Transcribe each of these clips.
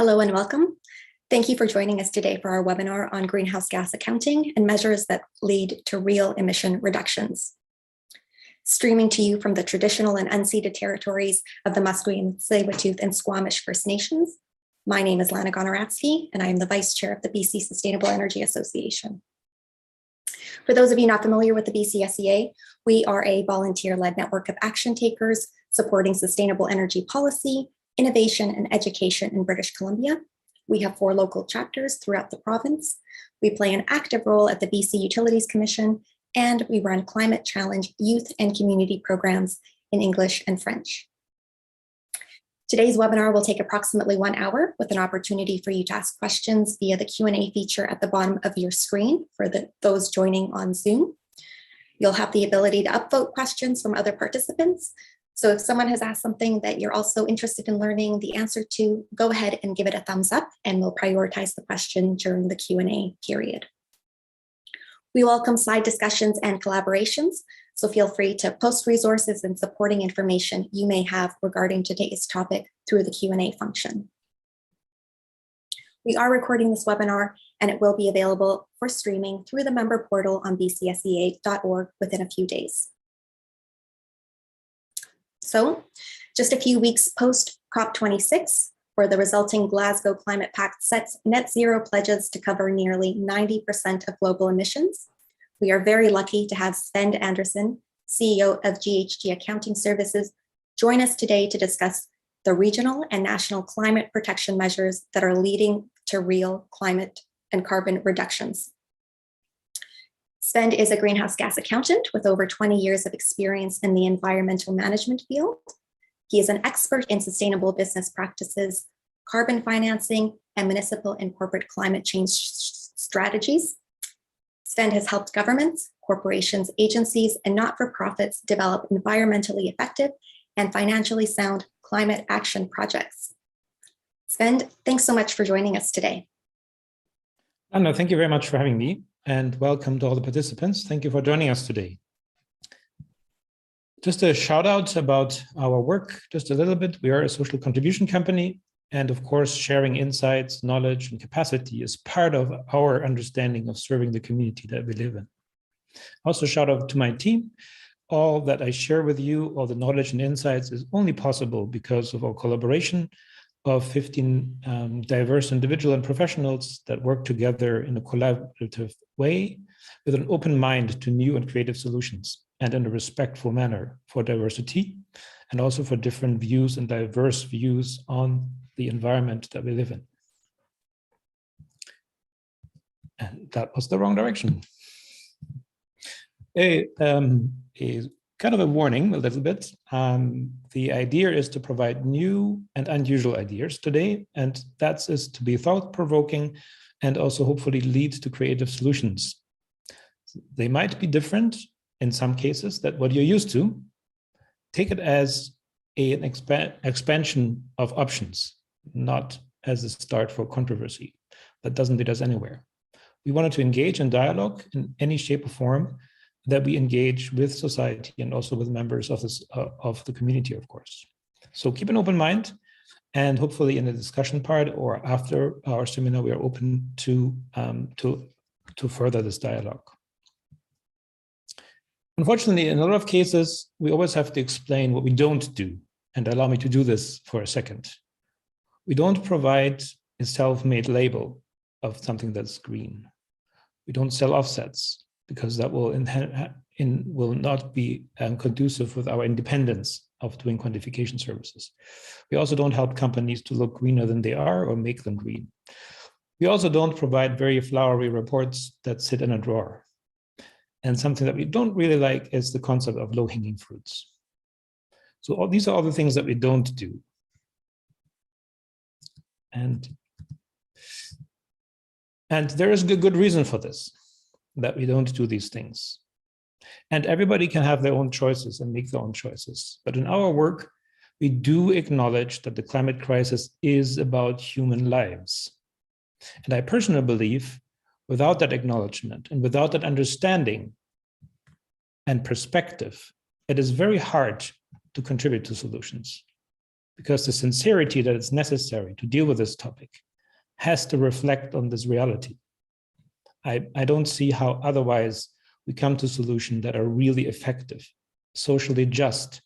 Hello and welcome. Thank you for joining us today for our webinar on greenhouse gas accounting and measures that lead to real emission reductions. Streaming to you from the traditional and unceded territories of the Musqueam, Tsleil-Waututh, and Squamish First Nations, my name is Lana Gonoratsky, and I am the Vice Chair of the BC Sustainable Energy Association. For those of you not familiar with the BCSEA, we are a volunteer-led network of action takers supporting sustainable energy policy, innovation, and education in British Columbia. We have 4 local chapters throughout the province. We play an active role at the BC Utilities Commission, and we run Climate Challenge youth and community programs in English and French. Today's webinar will take approximately 1 hour with an opportunity for you to ask questions via the Q&A feature at the bottom of your screen for those joining on Zoom. You'll have the ability to upvote questions from other participants. So if someone has asked something that you're also interested in learning the answer to, go ahead and give it a thumbs up and we'll prioritize the question during the Q&A period. We welcome side discussions and collaborations, so feel free to post resources and supporting information you may have regarding today's topic through the Q&A function. We are recording this webinar and it will be available for streaming through the member portal on bcsea.org within a few days. So, just a few weeks post COP26, where the resulting Glasgow Climate Pact sets net zero pledges to cover nearly 90% of global emissions, we are very lucky to have Svend Andersen, CEO of GHG Accounting Services, join us today to discuss the regional and national climate protection measures that are leading to real climate and carbon reductions. Svend is a greenhouse gas accountant with over 20 years of experience in the environmental management field. He is an expert in sustainable business practices, carbon financing, and municipal and corporate climate change strategies. Svend has helped governments, corporations, agencies, and not-for-profits develop environmentally effective and financially sound climate action projects. Svend, thanks so much for joining us today. Anna, thank you very much for having me. And welcome to all the participants. Thank you for joining us today. Just a shout out about our work, just a little bit. We are a social contribution company. And of course, sharing insights, knowledge, and capacity is part of our understanding of serving the community that we live in. Also, shout out to my team. All that I share with you, all the knowledge and insights is only possible because of our collaboration of 15 diverse individuals and professionals that work together in a collaborative way with an open mind to new and creative solutions and in a respectful manner for diversity and also for different views and diverse views on the environment that we live in. And that was the wrong direction. A kind of a warning a little bit. The idea is to provide new and unusual ideas today, and that is to be thought-provoking and also hopefully lead to creative solutions. They might be different in some cases than what you're used to. Take it as an expansion of options, not as a start for controversy. That doesn't lead us anywhere. We wanted to engage in dialogue in any shape or form that we engage with society and also with members of the community, of course. So keep an open mind, and hopefully in the discussion part or after our seminar, we are open to further this dialogue. Unfortunately, in a lot of cases, we always have to explain what we don't do, and allow me to do this for a second. We don't provide a self-made label of something that's green. We don't sell offsets, because that will not be conducive with our independence of doing quantification services. We also don't help companies to look greener than they are or make them green. We also don't provide very flowery reports that sit in a drawer. And something that we don't really like is the concept of low-hanging fruits. So these are all the things that we don't do. And there is a good reason for this, that we don't do these things. And everybody can have their own choices and make their own choices. But in our work, we do acknowledge that the climate crisis is about human lives. And I personally believe without that acknowledgement and without that understanding and perspective, it is very hard to contribute to solutions. because the sincerity that is necessary to deal with this topic has to reflect on this reality. I don't see how otherwise we come to solutions that are really effective, socially just,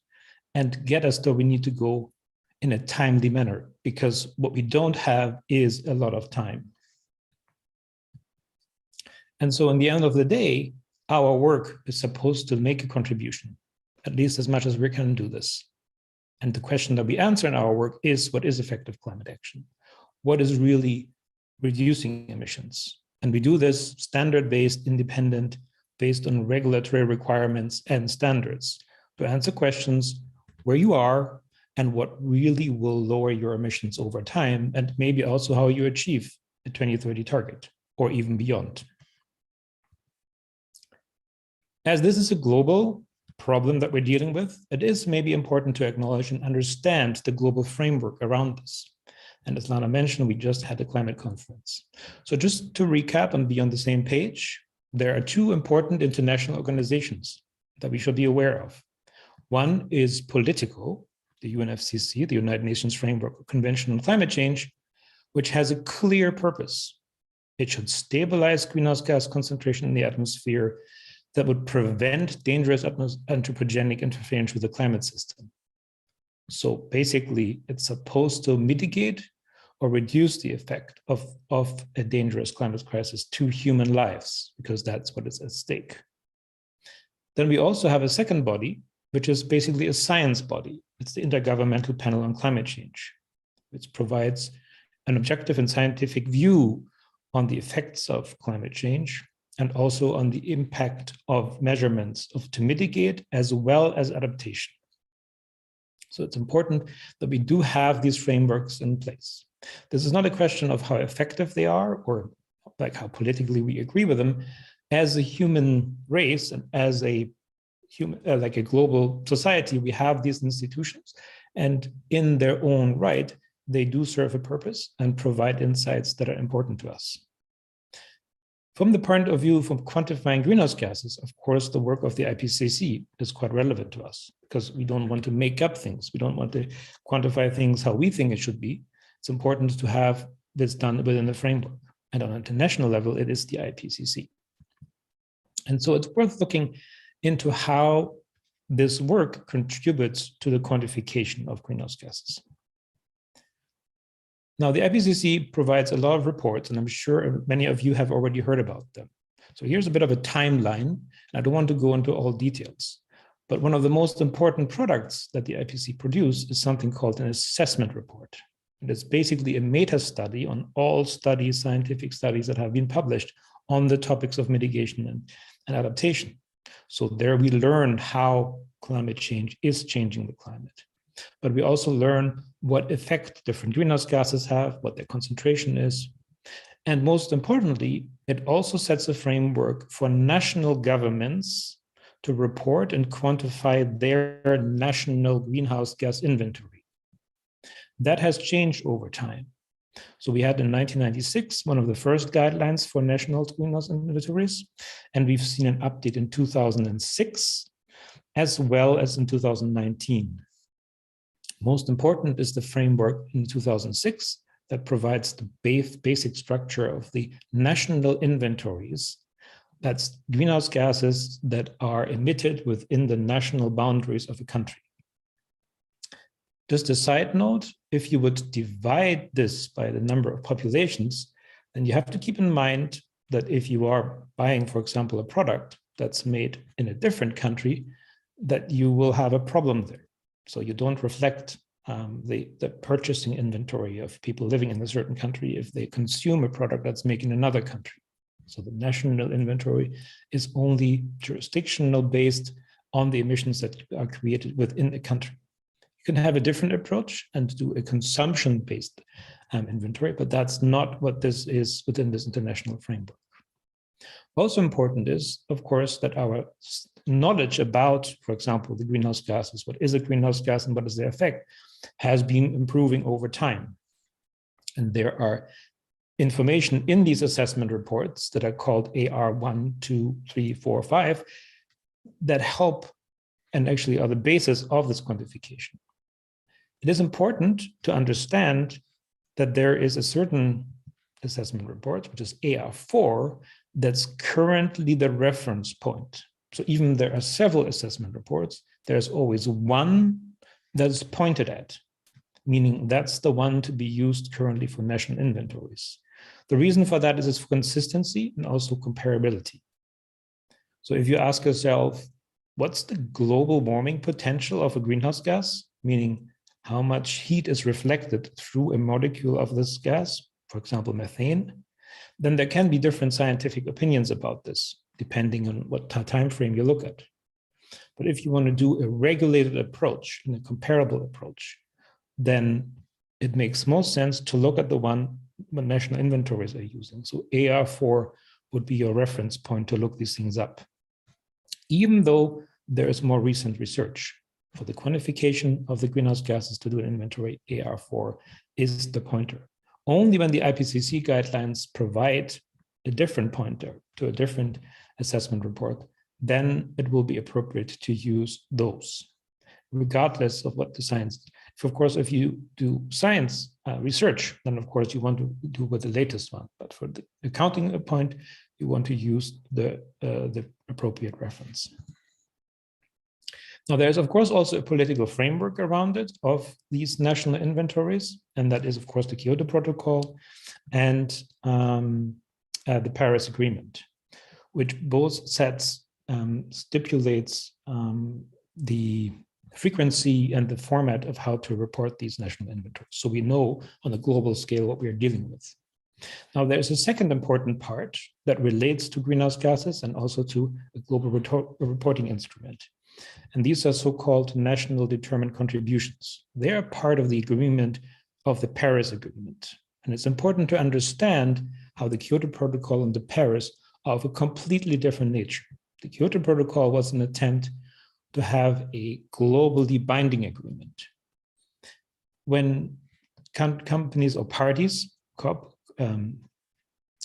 and get us where we need to go in a timely manner, because what we don't have is a lot of time. And so in the end of the day, our work is supposed to make a contribution, at least as much as we can do this. And the question that we answer in our work is, what is effective climate action? What is really reducing emissions? And we do this standard-based, independent, based on regulatory requirements and standards to answer questions where you are and what really will lower your emissions over time, and maybe also how you achieve the 2030 target or even beyond. As this is a global problem that we're dealing with, it is maybe important to acknowledge and understand the global framework around this. And as Lana mentioned, we just had a climate conference. So just to recap and be on the same page, there are two important international organizations that we should be aware of. One is political, the UNFCCC, the United Nations Framework Convention on Climate Change, which has a clear purpose. It should stabilize greenhouse gas concentration in the atmosphere that would prevent dangerous anthropogenic interference with the climate system. So basically, it's supposed to mitigate or reduce the effect of a dangerous climate crisis to human lives, because that's what is at stake. Then we also have a second body, which is basically a science body. It's the Intergovernmental Panel on Climate Change, which provides an objective and scientific view on the effects of climate change and also on the impact of measurements to mitigate as well as adaptation. So it's important that we do have these frameworks in place. This is not a question of how effective they are or like how politically we agree with them. As a human race and as a human, like a global society, we have these institutions, and in their own right, they do serve a purpose and provide insights that are important to us. From the point of view from quantifying greenhouse gases, of course, the work of the IPCC is quite relevant to us because we don't want to make up things. We don't want to quantify things how we think it should be. It's important to have this done within the framework. And on an international level, it is the IPCC. And so it's worth looking into how this work contributes to the quantification of greenhouse gases. Now, the IPCC provides a lot of reports, and I'm sure many of you have already heard about them. So here's a bit of a timeline, and I don't want to go into all details, but one of the most important products that the IPCC produces is something called an assessment report. And it's basically a meta-study on all studies, scientific studies that have been published on the topics of mitigation and adaptation. So there we learn how climate change is changing the climate. But we also learn what effect different greenhouse gases have, what their concentration is. And most importantly, it also sets a framework for national governments to report and quantify their national greenhouse gas inventory. That has changed over time. So we had in 1996, one of the first guidelines for national greenhouse inventories, and we've seen an update in 2006, as well as in 2019. Most important is the framework in 2006 that provides the basic structure of the national inventories. That's greenhouse gases that are emitted within the national boundaries of a country. Just a side note, if you would divide this by the number of populations, then you have to keep in mind that if you are buying, for example, a product that's made in a different country, that you will have a problem there. So you don't reflect the purchasing inventory of people living in a certain country if they consume a product that's made in another country. So the national inventory is only jurisdictional based on the emissions that are created within a country. You can have a different approach and do a consumption-based inventory, but that's not what this is within this international framework. Also important is, of course, that our knowledge about, for example, the greenhouse gases, what is a greenhouse gas and what is their effect, has been improving over time. And there are information in these assessment reports that are called AR1, 2, 3, 4, 5 that help and actually are the basis of this quantification. It is important to understand that there is a certain assessment report, which is AR4, that's currently the reference point. So even there are several assessment reports, there's always one that's pointed at, meaning that's the one to be used currently for national inventories. The reason for that is for consistency and also comparability. So if you ask yourself, what's the global warming potential of a greenhouse gas, meaning how much heat is reflected through a molecule of this gas, for example, methane, then there can be different scientific opinions about this, depending on what time frame you look at. But if you want to do a regulated approach and a comparable approach, then it makes most sense to look at the one what national inventories are using. So AR4 would be your reference point to look these things up. Even though there is more recent research for the quantification of the greenhouse gases to do an inventory, AR4 is the pointer. Only when the IPCC guidelines provide a different pointer to a different assessment report, then it will be appropriate to use those, regardless of what the science. Of course, if you do science research, then of course you want to do with the latest one. But for the accounting point, you want to use the appropriate reference. Now, there's of course also a political framework around it of these national inventories, and that is of course the Kyoto Protocol and the Paris Agreement, which both sets stipulates the frequency and the format of how to report these national inventories. So we know on a global scale what we are dealing with. Now, there's a second important part that relates to greenhouse gases and also to a global reporting instrument. And these are so-called national determined contributions. They are part of the agreement of the Paris Agreement. And it's important to understand how the Kyoto Protocol and the Paris are of a completely different nature. The Kyoto Protocol was an attempt to have a globally binding agreement. When companies or parties,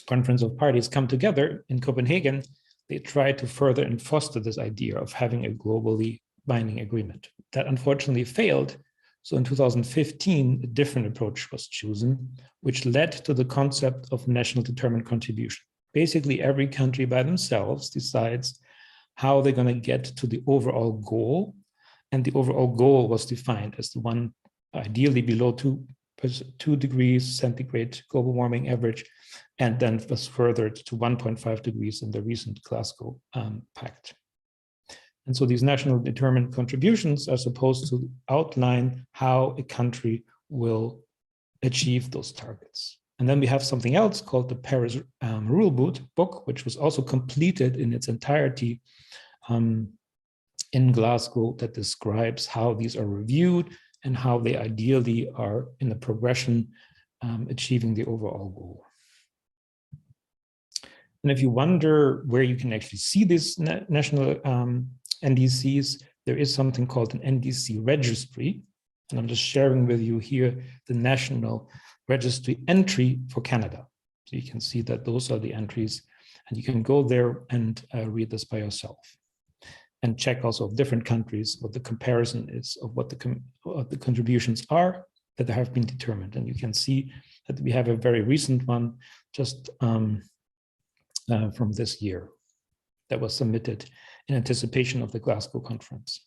Conference of Parties, come together in Copenhagen, they try to further and foster this idea of having a globally binding agreement. That unfortunately failed. So in 2015, a different approach was chosen, which led to the concept of national determined contribution. Basically, every country by themselves decides how they're going to get to the overall goal. And the overall goal was defined as the one ideally below 2 degrees centigrade global warming average, and then was furthered to 1.5 degrees in the recent Glasgow Pact. And so these national determined contributions are supposed to outline how a country will achieve those targets. And then we have something else called the Paris Rule Book, which was also completed in its entirety in Glasgow, that describes how these are reviewed and how they ideally are in the progression achieving the overall goal. And if you wonder where you can actually see these national NDCs, there is something called an NDC registry. And I'm just sharing with you here the national registry entry for Canada. So you can see that those are the entries, and you can go there and read this by yourself. And check also of different countries what the comparison is of what the contributions are that have been determined. And you can see that we have a very recent one just from this year that was submitted in anticipation of the Glasgow conference.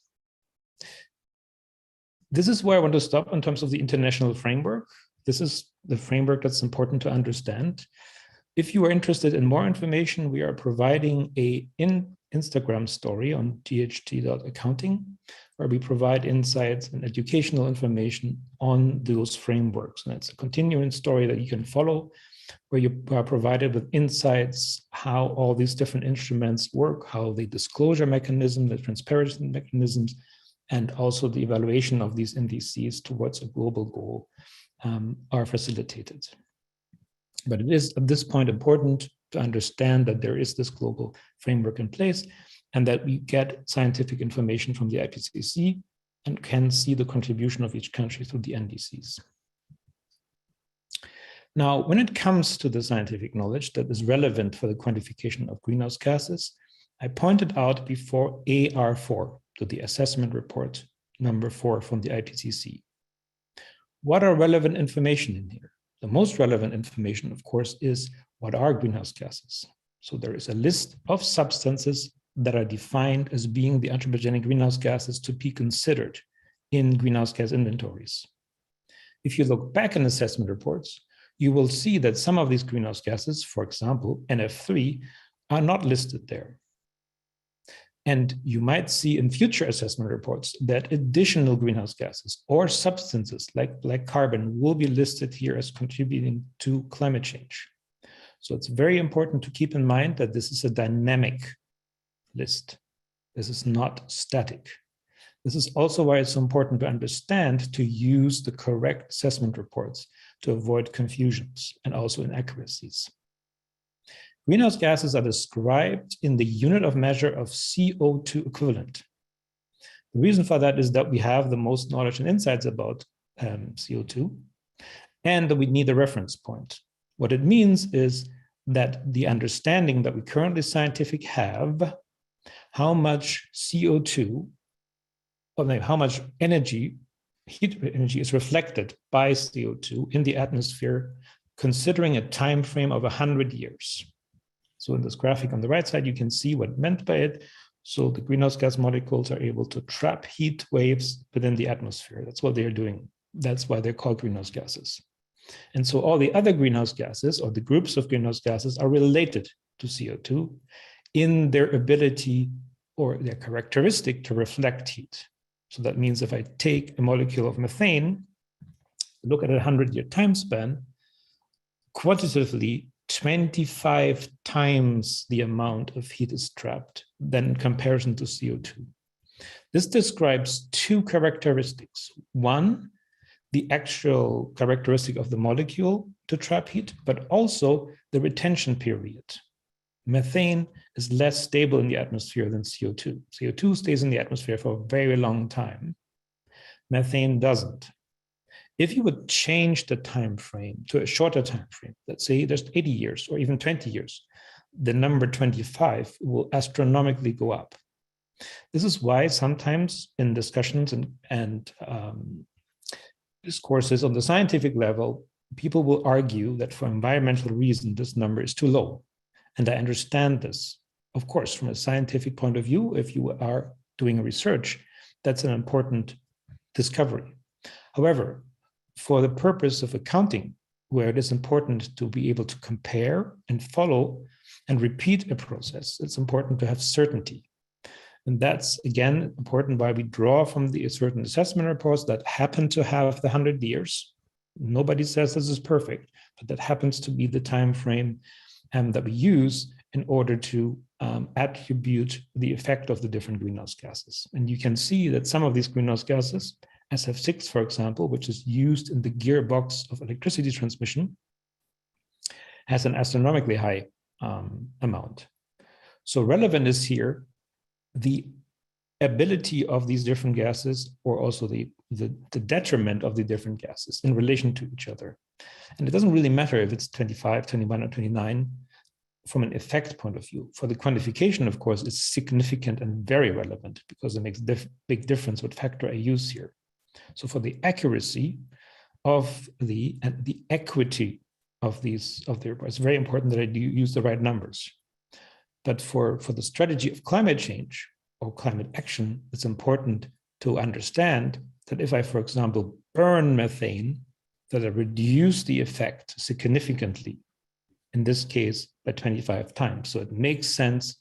This is where I want to stop in terms of the international framework. This is the framework that's important to understand. If you are interested in more information, we are providing an Instagram story on ght.accounting, where we provide insights and educational information on those frameworks. And it's a continuing story that you can follow, where you are provided with insights, how all these different instruments work, how the disclosure mechanism, the transparency mechanisms, and also the evaluation of these NDCs towards a global goal are facilitated. But it is at this point important to understand that there is this global framework in place and that we get scientific information from the IPCC and can see the contribution of each country through the NDCs. Now, when it comes to the scientific knowledge that is relevant for the quantification of greenhouse gases, I pointed out before AR4, to the assessment report number 4 from the IPCC. What are relevant information in here? The most relevant information, of course, is what are greenhouse gases? So there is a list of substances that are defined as being the anthropogenic greenhouse gases to be considered in greenhouse gas inventories. If you look back in assessment reports, you will see that some of these greenhouse gases, for example, NF3, are not listed there. And you might see in future assessment reports that additional greenhouse gases or substances like carbon will be listed here as contributing to climate change. So it's very important to keep in mind that this is a dynamic list. This is not static. This is also why it's important to understand to use the correct assessment reports to avoid confusions and also inaccuracies. Greenhouse gases are described in the unit of measure of CO2 equivalent. The reason for that is that we have the most knowledge and insights about CO2, and that we need a reference point. What it means is that the understanding that we currently scientific have, how much CO2, or how much energy, heat energy is reflected by CO2 in the atmosphere, considering a time frame of 100 years. So in this graphic on the right side, you can see what meant by it. So the greenhouse gas molecules are able to trap heat waves within the atmosphere. That's what they're doing. That's why they're called greenhouse gases. And so all the other greenhouse gases, or the groups of greenhouse gases, are related to CO2 in their ability or their characteristic to reflect heat. So that means if I take a molecule of methane, look at a 100-year time span, quantitatively, 25 times the amount of heat is trapped than in comparison to CO2. This describes two characteristics. One, the actual characteristic of the molecule to trap heat, but also the retention period. Methane is less stable in the atmosphere than CO2. CO2 stays in the atmosphere for a very long time. Methane doesn't. If you would change the time frame to a shorter time frame, let's say just 80 years or even 20 years, the number 25 will astronomically go up. This is why sometimes in discussions and discourses on the scientific level, people will argue that for environmental reasons, this number is too low. And I understand this. Of course, from a scientific point of view, if you are doing research, that's an important discovery. However, for the purpose of accounting, where it is important to be able to compare and follow and repeat a process, it's important to have certainty. And that's, again, important why we draw from the certain assessment reports that happen to have the 100 years. Nobody says this is perfect, but that happens to be the time frame that we use in order to attribute the effect of the different greenhouse gases. And you can see that some of these greenhouse gases, SF6, for example, which is used in the gearbox of electricity transmission, has an astronomically high amount. So relevant is here the ability of these different gases, or also the detriment of the different gases in relation to each other. And it doesn't really matter if it's 25, 21, or 29 from an effect point of view. For the quantification, of course, it's significant and very relevant because it makes big difference what factor I use here. So for the accuracy of the equity of the report, it's very important that I do use the right numbers. But for the strategy of climate change or climate action, it's important to understand that if I, for example, burn methane, that I reduce the effect significantly, in this case, by 25 times. So it makes sense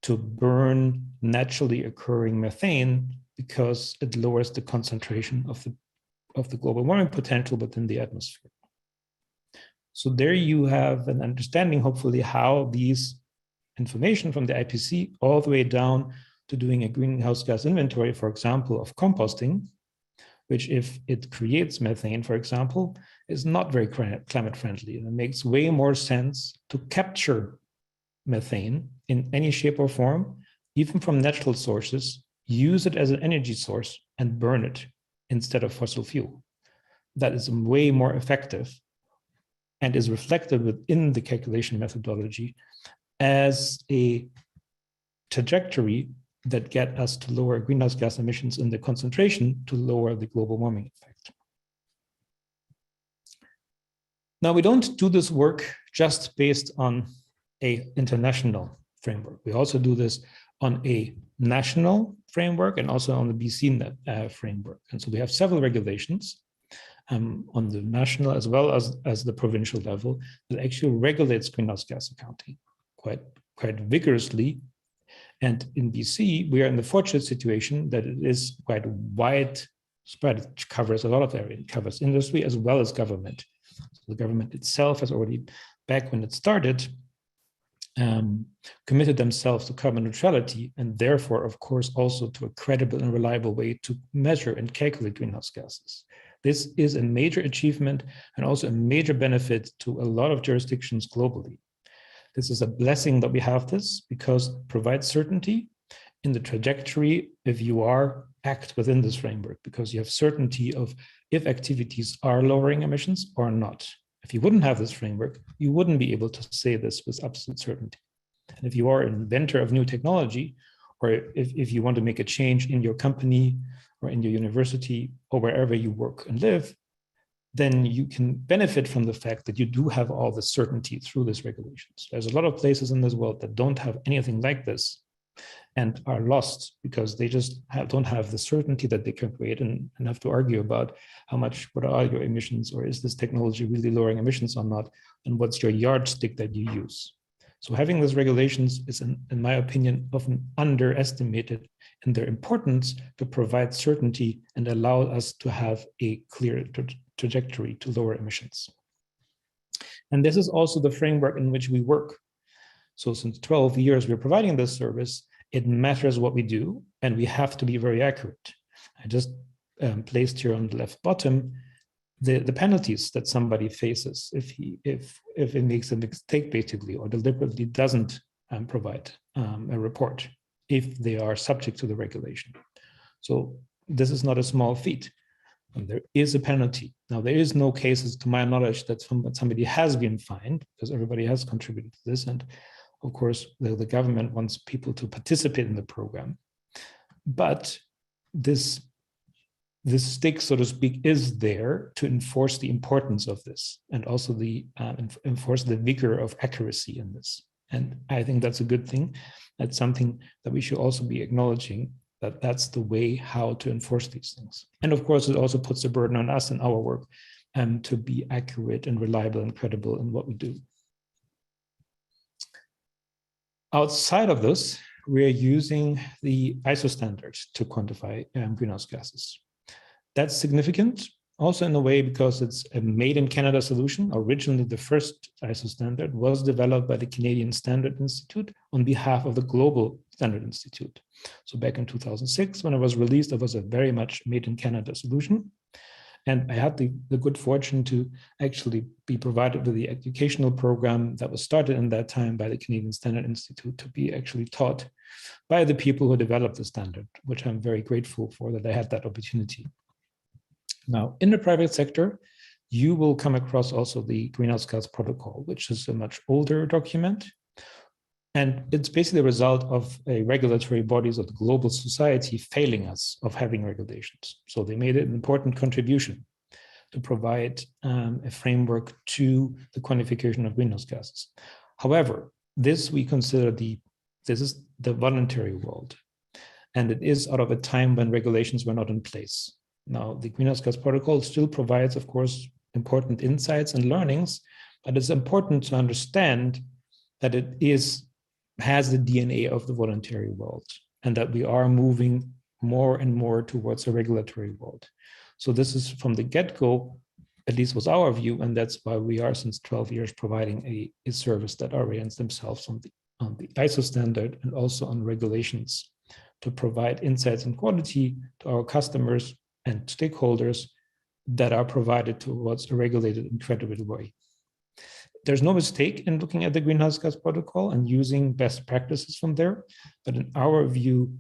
to burn naturally occurring methane because it lowers the concentration of the global warming potential within the atmosphere. So there you have an understanding, hopefully, how these information from the IPC all the way down to doing a greenhouse gas inventory, for example, of composting, which if it creates methane, for example, is not very climate friendly. And it makes way more sense to capture methane in any shape or form, even from natural sources, use it as an energy source and burn it instead of fossil fuel. That is way more effective and is reflected within the calculation methodology as a trajectory that get us to lower greenhouse gas emissions in the concentration to lower the global warming effect. Now, we don't do this work just based on an international framework. We also do this on a national framework and also on the BC framework. And so we have several regulations on the national as well as the provincial level that actually regulates greenhouse gas accounting quite vigorously. And in BC, we are in the fortunate situation that it is quite widespread. It covers a lot of area. It covers industry as well as government. So the government itself has already, back when it started, committed themselves to carbon neutrality, and therefore, of course, also to a credible and reliable way to measure and calculate greenhouse gases. This is a major achievement and also a major benefit to a lot of jurisdictions globally. This is a blessing that we have this, because it provides certainty in the trajectory if you act within this framework, because you have certainty of if activities are lowering emissions or not. If you wouldn't have this framework, you wouldn't be able to say this with absolute certainty. And if you are an inventor of new technology, or if you want to make a change in your company or in your university or wherever you work and live, then you can benefit from the fact that you do have all the certainty through these regulations. There's a lot of places in this world that don't have anything like this and are lost because they just don't have the certainty that they can create and have to argue about what are your emissions, or is this technology really lowering emissions or not, and what's your yardstick that you use. So having these regulations is, in my opinion, often underestimated in their importance to provide certainty and allow us to have a clear trajectory to lower emissions. And this is also the framework in which we work. So since 12 years, we're providing this service. It matters what we do, and we have to be very accurate. I just placed here on the left bottom the penalties that somebody faces if it makes a mistake, basically, or deliberately doesn't provide a report if they are subject to the regulation. So this is not a small feat. And there is a penalty. Now, there is no cases, to my knowledge, that somebody has been fined, because everybody has contributed to this. And of course, the government wants people to participate in the program. But this stick, so to speak, is there to enforce the importance of this, and also enforce the vigor of accuracy in this. And I think that's a good thing. That's something that we should also be acknowledging, that that's the way how to enforce these things. And of course, it also puts a burden on us in our work to be accurate and reliable and credible in what we do. Outside of this, we are using the ISO standards to quantify greenhouse gases. That's significant also in a way because it's a made in Canada solution. Originally, the first ISO standard was developed by the Canadian Standard Institute on behalf of the Global Standard Institute. So back in 2006, when it was released, it was a very much made in Canada solution. And I had the good fortune to actually be provided with the educational program that was started in that time by the Canadian Standard Institute to be actually taught by the people who developed the standard, which I'm very grateful for that I had that opportunity. Now, in the private sector, you will come across also the Greenhouse Gas Protocol, which is a much older document. And it's basically a result of a regulatory bodies of the global society failing us of having regulations. So they made an important contribution to provide a framework to the quantification of greenhouse gases. However, this we consider this is the voluntary world. And it is out of a time when regulations were not in place. Now, the Greenhouse Gas Protocol still provides, of course, important insights and learnings, but it's important to understand that it has the DNA of the voluntary world, and that we are moving more and more towards a regulatory world. So this is from the get-go, at least was our view, and that's why we are since 12 years providing a service that orients themselves on the ISO standard and also on regulations to provide insights and quality to our customers and stakeholders that are provided towards a regulated and credible way. There's no mistake in looking at the Greenhouse Gas Protocol and using best practices from there. But in our view,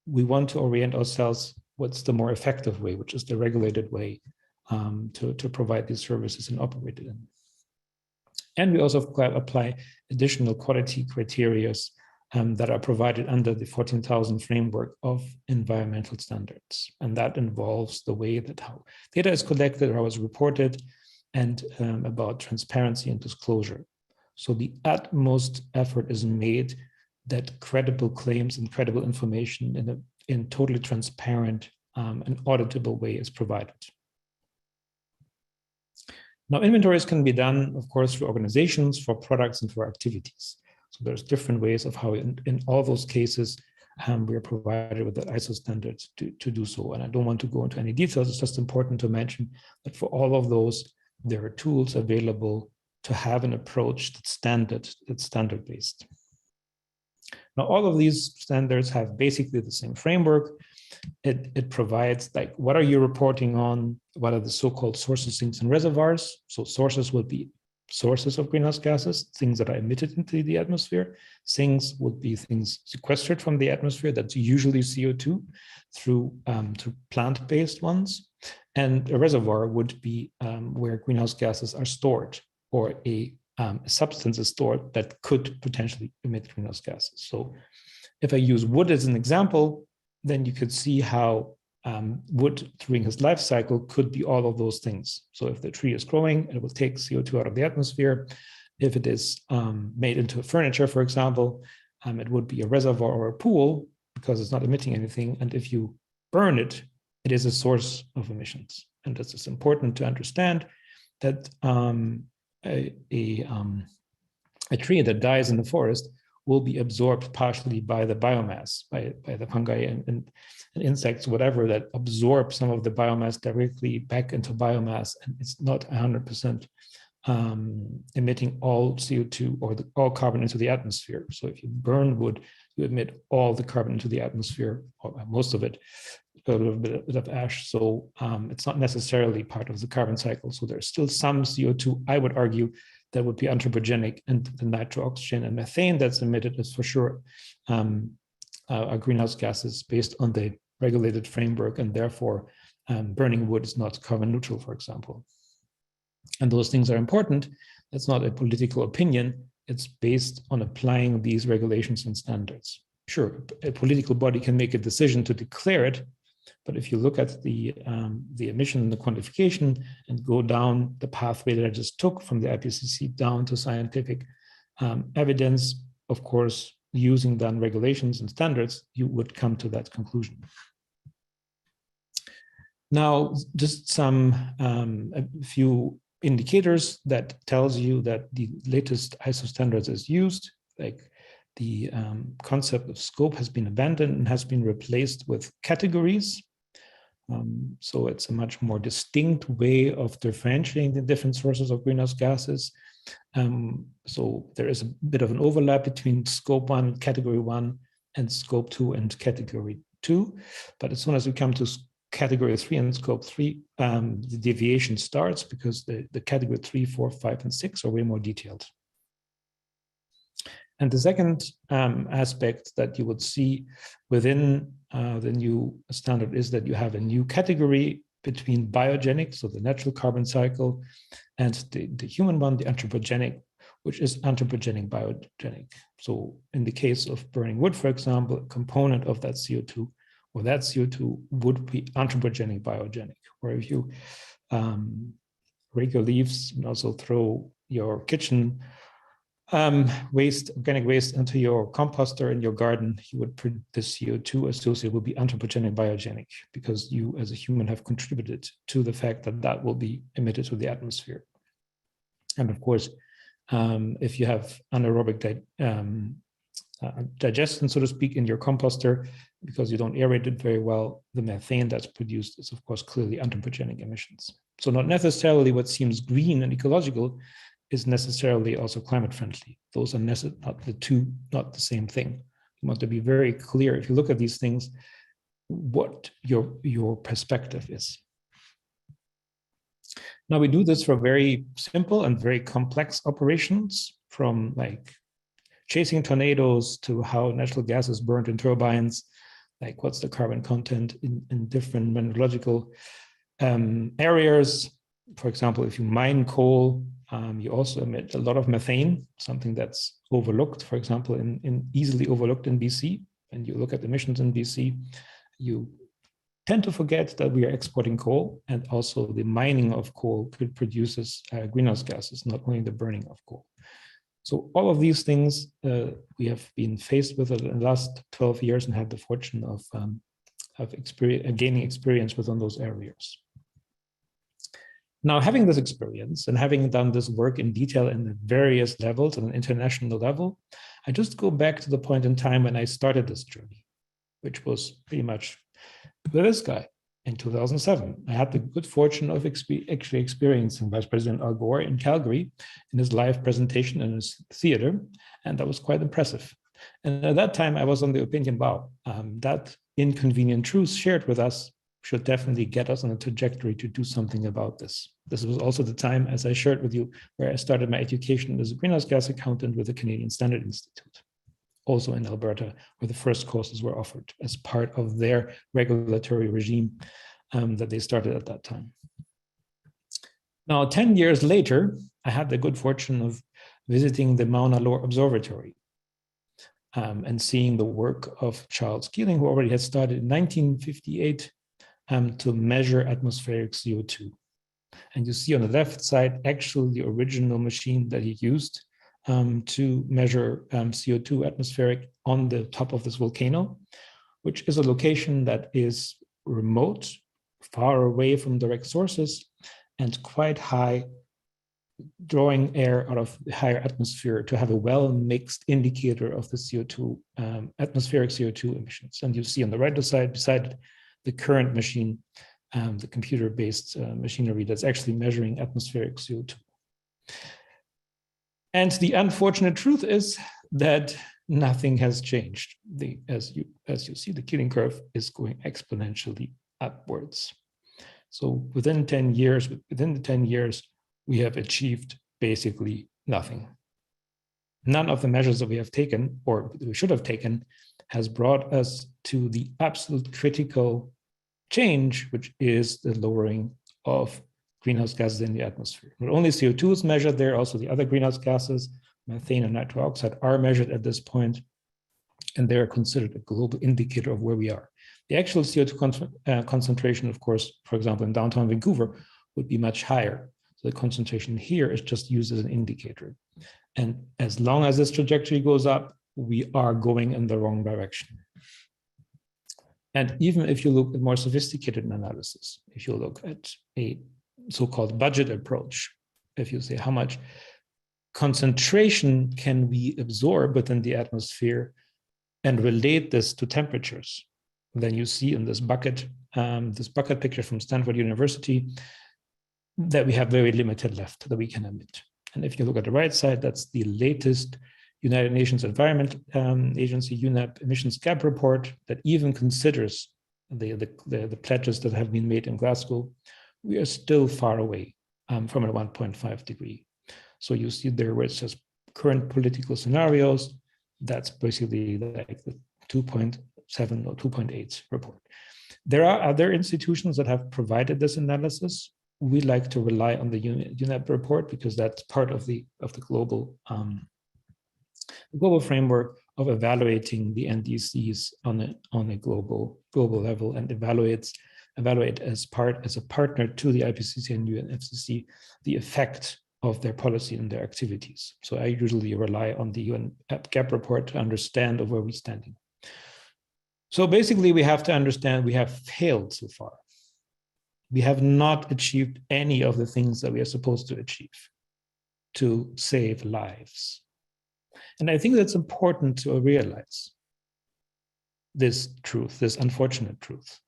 we want to orient ourselves what's the more effective way, which is the regulated way to provide these services and operate it in. And we also apply additional quality criteria that are provided under the 14,000 framework of environmental standards. And that involves the way that how data is collected or how it's reported, and about transparency and disclosure. So the utmost effort is made that credible claims and credible information in totally transparent and auditable way is provided. Now, inventories can be done, of course, through organizations, for products, and for activities. So there's different ways of how in all those cases we are provided with the ISO standards to do so. And I don't want to go into any details. It's just important to mention that for all of those, there are tools available to have an approach that's standard-based. Now, all of these standards have basically the same framework. It provides, like, what are you reporting on? What are the so-called sources, sinks, and reservoirs? So sources will be sources of greenhouse gases, things that are emitted into the atmosphere. Sinks would be things sequestered from the atmosphere. That's usually CO2 through plant-based ones. And a reservoir would be where greenhouse gases are stored, or a substance is stored that could potentially emit greenhouse gases. So if I use wood as an example, then you could see how wood during its life cycle could be all of those things. So if the tree is growing, it will take CO2 out of the atmosphere. If it is made into furniture, for example, it would be a reservoir or a pool because it's not emitting anything. And if you burn it, it is a source of emissions. And it's important to understand that a tree that dies in the forest will be absorbed partially by the biomass, by the fungi and insects, whatever, that absorb some of the biomass directly back into biomass. And it's not 100% emitting all CO2 or all carbon into the atmosphere. So if you burn wood, you emit all the carbon into the atmosphere, or most of it, a little bit of ash. So it's not necessarily part of the carbon cycle. So there's still some CO2, I would argue, that would be anthropogenic, and the nitrooxygen and methane that's emitted is for sure are greenhouse gases based on the regulated framework, and therefore burning wood is not carbon neutral, for example. And those things are important. That's not a political opinion. It's based on applying these regulations and standards. Sure, a political body can make a decision to declare it, but if you look at the emission and the quantification and go down the pathway that I just took from the IPCC down to scientific evidence, of course, using then regulations and standards, you would come to that conclusion. Now, just a few indicators that tells you that the latest ISO standards is used, like the concept of scope has been abandoned and has been replaced with categories. So it's a much more distinct way of differentiating the different sources of greenhouse gases. So there is a bit of an overlap between scope 1, category 1, and scope 2 and category 2. But as soon as we come to category 3 and scope 3, the deviation starts, because the category 3, 4, 5, and 6 are way more detailed. And the second aspect that you would see within the new standard is that you have a new category between biogenic, so the natural carbon cycle, and the human one, the anthropogenic, which is anthropogenic biogenic. So in the case of burning wood, for example, a component of that CO2 or that CO2 would be anthropogenic biogenic, where if you rake your leaves and also throw your kitchen organic waste into your composter in your garden, you would put the CO2 associated will be anthropogenic biogenic, because you as a human have contributed to the fact that that will be emitted to the atmosphere. And of course, if you have anaerobic digestion, so to speak, in your composter, because you don't aerate it very well, the methane that's produced is of course clearly anthropogenic emissions. So not necessarily what seems green and ecological is necessarily also climate friendly. Those are not the same thing. You want to be very clear, if you look at these things, what your perspective is. Now we do this for very simple and very complex operations, from like chasing tornadoes to how natural gas is burned in turbines, like what's the carbon content in different mineralogical areas. For example, if you mine coal, you also emit a lot of methane, something that's overlooked, for example, easily overlooked in BC. And you look at emissions in BC, you tend to forget that we are exporting coal, and also the mining of coal produces greenhouse gases, not only the burning of coal. So all of these things we have been faced with in the last 12 years and had the fortune of gaining experience within those areas. Now, having this experience and having done this work in detail in the various levels on an international level, I just go back to the point in time when I started this journey, which was pretty much with this guy in 2007. I had the good fortune of actually experiencing Vice President Al Gore in Calgary in his live presentation in his theater, and that was quite impressive. And at that time, I was on the opinion, wow, that inconvenient truth shared with us should definitely get us on a trajectory to do something about this. This was also the time, as I shared with you, where I started my education as a greenhouse gas accountant with the Canadian Standard Institute, also in Alberta, where the first courses were offered as part of their regulatory regime that they started at that time. Now, 10 years later, I had the good fortune of visiting the Mauna Loa Observatory and seeing the work of Charles Keeling, who already had started in 1958 to measure atmospheric CO2. And you see on the left side, actually the original machine that he used to measure CO2 atmospheric on the top of this volcano, which is a location that is remote, far away from direct sources, and quite high, drawing air out of the higher atmosphere to have a well-mixed indicator of the CO2, atmospheric CO2 emissions. And you see on the right side, beside the current machine, the computer-based machinery that's actually measuring atmospheric CO2. And the unfortunate truth is that nothing has changed. As you see, the Keeling curve is going exponentially upwards. So within the 10 years, we have achieved basically nothing. None of the measures that we have taken, or we should have taken, has brought us to the absolute critical change, which is the lowering of greenhouse gases in the atmosphere. Not only CO2 is measured there, also the other greenhouse gases, methane and nitrous oxide, are measured at this point, and they are considered a global indicator of where we are. The actual CO2 concentration, of course, for example, in downtown Vancouver, would be much higher. So the concentration here is just used as an indicator. And as long as this trajectory goes up, we are going in the wrong direction. And even if you look at more sophisticated analysis, if you look at a so-called budget approach, if you say how much concentration can we absorb within the atmosphere and relate this to temperatures, then you see in this bucket picture from Stanford University that we have very limited left that we can emit. And if you look at the right side, that's the latest United Nations Environment Agency, UNEP emissions gap report that even considers the pledges that have been made in Glasgow. We are still far away from a 1.5 degree. So you see there where it says current political scenarios, that's basically like the 2.7 or 2.8 report. There are other institutions that have provided this analysis. We like to rely on the UNEP report because that's part of the global framework of evaluating the NDCs on a global level and evaluate as a partner to the IPCC and UNFCCC the effect of their policy and their activities. So I usually rely on the UN gap report to understand where we're standing. So basically, we have to understand we have failed so far. We have not achieved any of the things that we are supposed to achieve to save lives. And I think that's important to realize this truth, this unfortunate truth.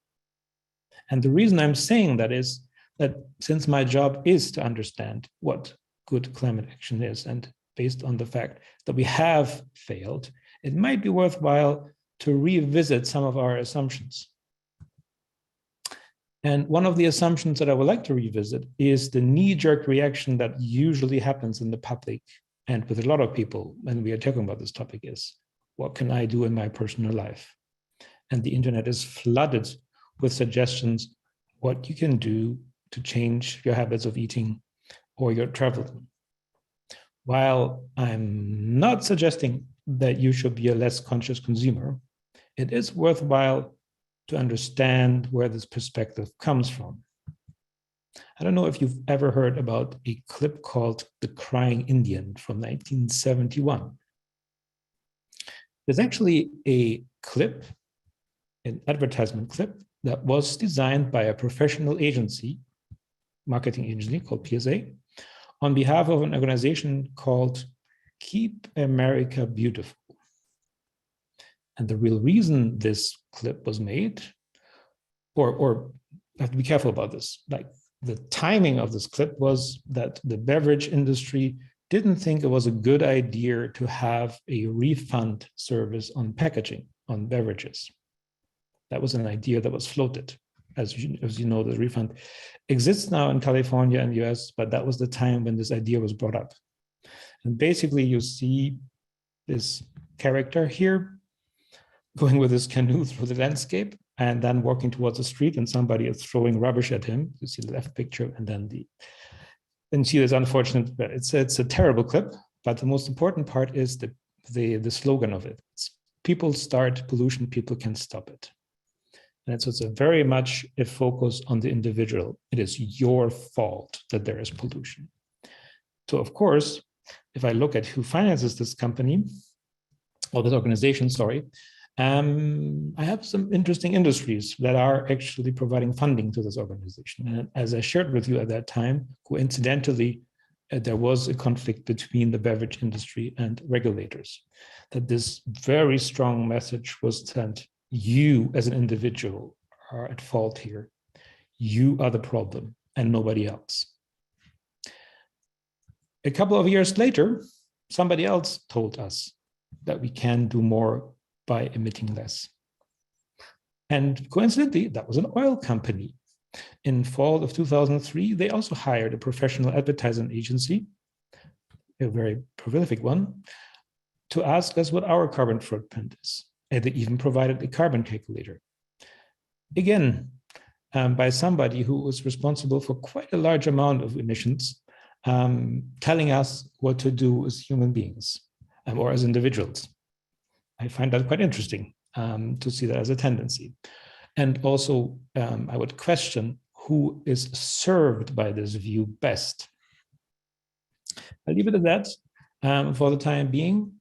And the reason I'm saying that is that since my job is to understand what good climate action is, and based on the fact that we have failed, it might be worthwhile to revisit some of our assumptions. And one of the assumptions that I would like to revisit is the knee-jerk reaction that usually happens in the public and with a lot of people when we are talking about this topic is, what can I do in my personal life? And the internet is flooded with suggestions what you can do to change your habits of eating or your traveling. While I'm not suggesting that you should be a less conscious consumer, it is worthwhile to understand where this perspective comes from. I don't know if you've ever heard about a clip called The Crying Indian from 1971. There's actually a clip, an advertisement clip, that was designed by a professional agency, marketing agency called PSA, on behalf of an organization called Keep America Beautiful. And the real reason this clip was made, or I have to be careful about this, like the timing of this clip was that the beverage industry didn't think it was a good idea to have a refund service on packaging, on beverages. That was an idea that was floated. As you know, the refund exists now in California and the US, but that was the time when this idea was brought up. And basically you see this character here going with his canoe through the landscape and then walking towards the street, and somebody is throwing rubbish at him. You see the left picture, and then see this unfortunate, it's a terrible clip, but the most important part is the slogan of it. It's, people start pollution, people can stop it. And so it's a very much a focus on the individual. It is your fault that there is pollution. So of course, if I look at who finances this company, or this organization, sorry, I have some interesting industries that are actually providing funding to this organization. And as I shared with you at that time, coincidentally, there was a conflict between the beverage industry and regulators, that this very strong message was sent: you as an individual are at fault here. You are the problem and nobody else. A couple of years later, somebody else told us that we can do more by emitting less. And coincidentally, that was an oil company. In fall of 2003, they also hired a professional advertising agency, a very prolific one, to ask us what our carbon footprint is. And they even provided a carbon calculator. Again, by somebody who was responsible for quite a large amount of emissions, telling us what to do as human beings or as individuals. I find that quite interesting to see that as a tendency. And also, I would question who is served by this view best. I'll leave it at that for the time being,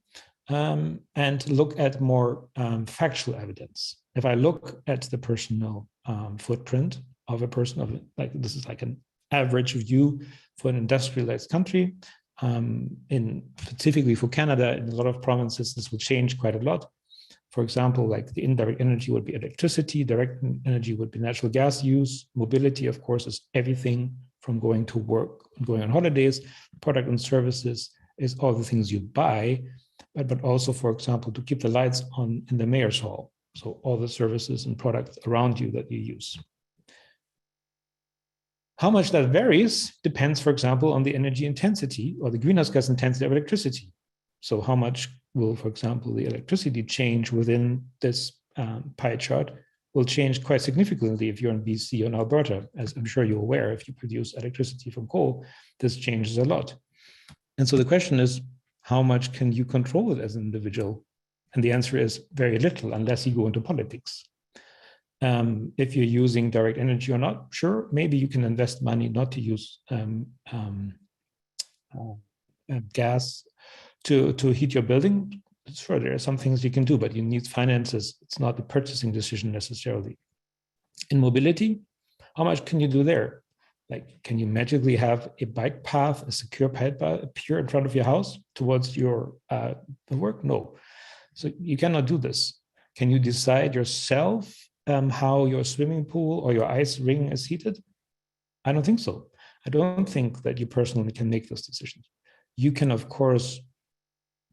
and look at more factual evidence. If I look at the personal footprint of a person, this is like an average view for an industrialized country. Specifically for Canada, in a lot of provinces, this will change quite a lot. For example, like the indirect energy would be electricity, direct energy would be natural gas use. Mobility, of course, is everything from going to work, going on holidays. Product and services is all the things you buy, but also, for example, to keep the lights on in the mayor's hall. So all the services and products around you that you use. How much that varies depends, for example, on the energy intensity or the greenhouse gas intensity of electricity. So how much will, for example, the electricity change within this pie chart will change quite significantly if you're in BC or in Alberta. As I'm sure you're aware, if you produce electricity from coal, this changes a lot. And so the question is, how much can you control it as an individual? And the answer is very little, unless you go into politics. If you're using direct energy or not, sure, maybe you can invest money not to use gas to heat your building. Sure, there are some things you can do, but you need finances. It's not a purchasing decision necessarily. In mobility, how much can you do there? Like, can you magically have a bike path, a secure bike path appear in front of your house towards your work? No. So you cannot do this. Can you decide yourself how your swimming pool or your ice ring is heated? I don't think so. I don't think that you personally can make those decisions. You can, of course,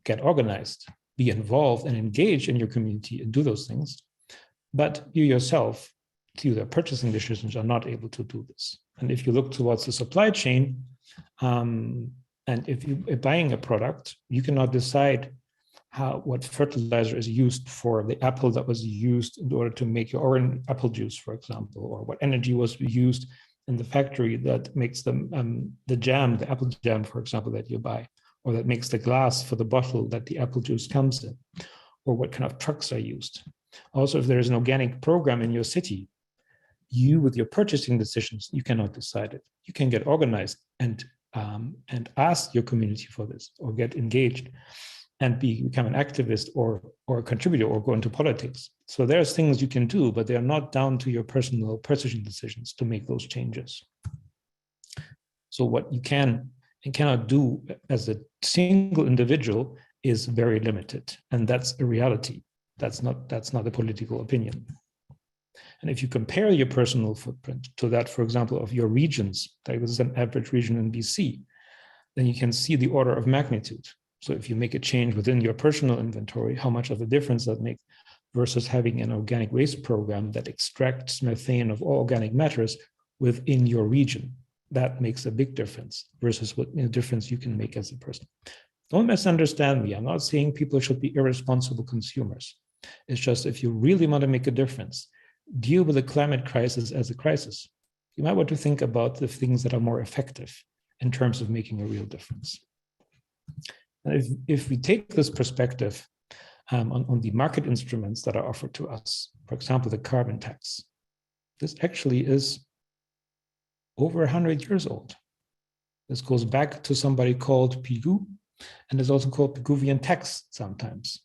get organized, be involved and engage in your community and do those things. But you yourself, through the purchasing decisions, are not able to do this. And if you look towards the supply chain, and if you're buying a product, you cannot decide what fertilizer is used for the apple that was used in order to make your orange apple juice, for example, or what energy was used in the factory that makes the jam, the apple jam, for example, that you buy, or that makes the glass for the bottle that the apple juice comes in, or what kind of trucks are used. Also, if there is an organic program in your city, you, with your purchasing decisions, you cannot decide it. You can get organized and ask your community for this, or get engaged and become an activist or a contributor, or go into politics. So there's things you can do, but they are not down to your personal purchasing decisions to make those changes. So what you can and cannot do as a single individual is very limited, and that's a reality. That's not a political opinion. And if you compare your personal footprint to that, for example, of your regions, like this is an average region in BC, then you can see the order of magnitude. So if you make a change within your personal inventory, how much of a difference that makes versus having an organic waste program that extracts methane of all organic matters within your region. That makes a big difference versus what difference you can make as a person. Don't misunderstand me. I'm not saying people should be irresponsible consumers. It's just, if you really want to make a difference, deal with the climate crisis as a crisis. You might want to think about the things that are more effective in terms of making a real difference. And if we take this perspective on the market instruments that are offered to us, for example, the carbon tax, this actually is over 100 years old. This goes back to somebody called Pigou, and is also called Pigouvian tax sometimes.